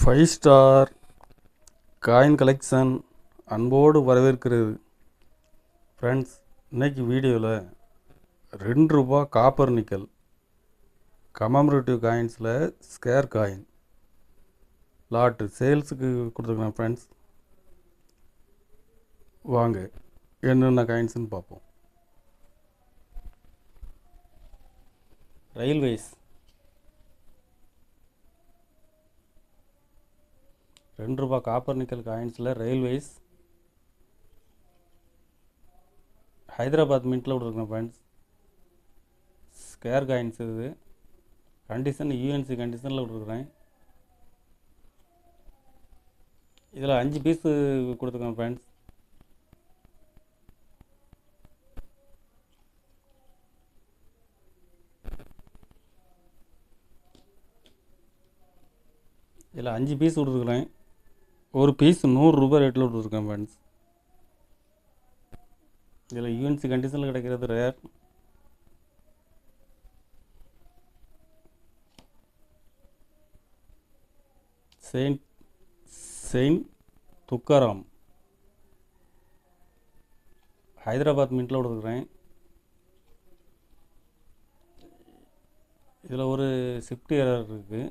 Five star coin collection அன்போடு வரவேற்கிறது. Friends, இன்றைக்கி வீடியோவில் ₹2 காப்பர் நிக்கல் கமமரேட்டிவ் காயின்ஸில் ஸ்கேர் காயின் லாட்டு சேல்ஸுக்கு கொடுத்துருக்கேன். ஃப்ரெண்ட்ஸ், வாங்க என்னென்ன காயின்ஸுன்னு பார்ப்போம். ரயில்வேஸ் ₹2 காப்பர் நிக்கல் காயின்ஸில் ரயில்வேஸ் ஹைதராபாத் மின்ட்டில் விட்ருக்கேன். ஃப்ரெண்ட்ஸ், ஸ்கேர் காயின்ஸ் இது கண்டிஷன் யூஎன்சி கண்டிஷனில் விட்ருக்குறேன். இதில் 5 பீஸு கொடுத்துருக்கேன். ஃப்ரெண்ட்ஸ், இதில் 5 பீஸ் கொடுத்துருக்குறேன். ஒரு பீஸ் ₹100 ரேட்டில் விட்ருக்கேன். ஃப்ரெண்ட்ஸ், இதில் யூஎன்சி கண்டிஷனில் கிடைக்கிறது ரேர். செயின்ட் துக்காராம் ஹைதராபாத் மின்ட்டில் விட்ருக்குறேன். இதில் ஒரு ஷிஃப்ட் எரர் இருக்குது.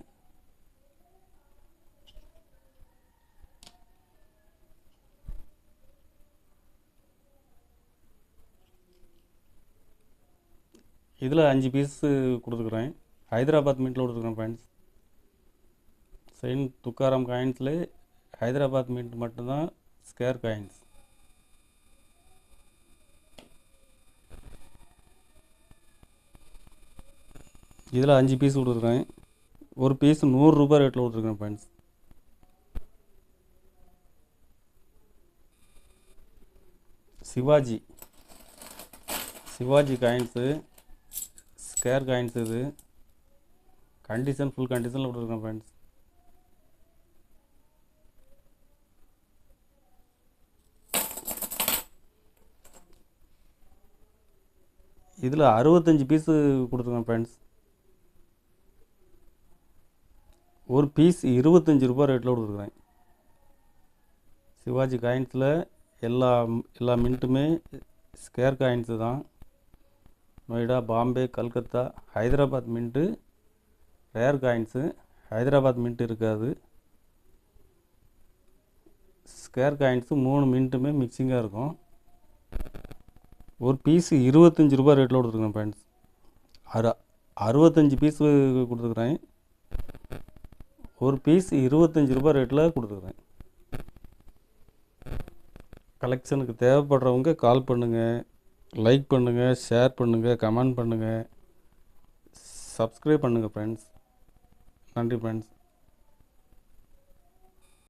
இதில் 5 பீஸு கொடுத்துக்குறேன். ஹைதராபாத் மின்ட்டில் கொடுத்துருக்கேன். ஃப்ரெண்ட்ஸ், செயின்ட் துக்காராம் காயின்ஸில் ஹைதராபாத் மின்ட் மட்டும்தான் ஸ்கேர் காயின்ஸ். இதில் 5 பீஸ் கொடுத்துருக்கேன். ஒரு பீஸ் ₹100 ரேட்டில் கொடுத்துருக்கேன். Friends, Shivaji coins scarce coins இது கண்டிஷன் ஃபுல் கண்டிஷனில் விட்ருக்கேன். ஃப்ரெண்ட்ஸ், இதில் 65 பீஸு கொடுத்துருக்கேன். ஃப்ரெண்ட்ஸ், ஒரு பீஸ் ₹25 ரேட்டில் கொடுத்துருக்குறேன். சிவாஜி காயின்ஸில் எல்லா மின்ட்டுமே ஸ்கேர் காயின்ஸு தான். Noida, Bombay, Calcutta, Hyderabad mint rare coins. Hyderabad mint இருக்காது. ஸ்கேர் காயின்ஸு 3 மின்ட்டுமே மிக்சிங்காக இருக்கும். ஒரு பீஸு ₹25 ரேட்டில் கொடுத்துருக்கேன். ஃப்ரெண்ட்ஸ், 65 பீஸு கொடுத்துருக்குறேன். ஒரு பீஸ் ₹25 ரேட்டில் கொடுத்துருக்குறேன். கலெக்ஷனுக்கு தேவைப்படுறவங்க கால் பண்ணுங்கள், லைக் பண்ணுங்கள், ஷேர் பண்ணுங்கள், கமெண்ட் பண்ணுங்கள், சப்ஸ்கிரைப் பண்ணுங்கள். ஃப்ரெண்ட்ஸ், நன்றி. ஃப்ரெண்ட்ஸ்.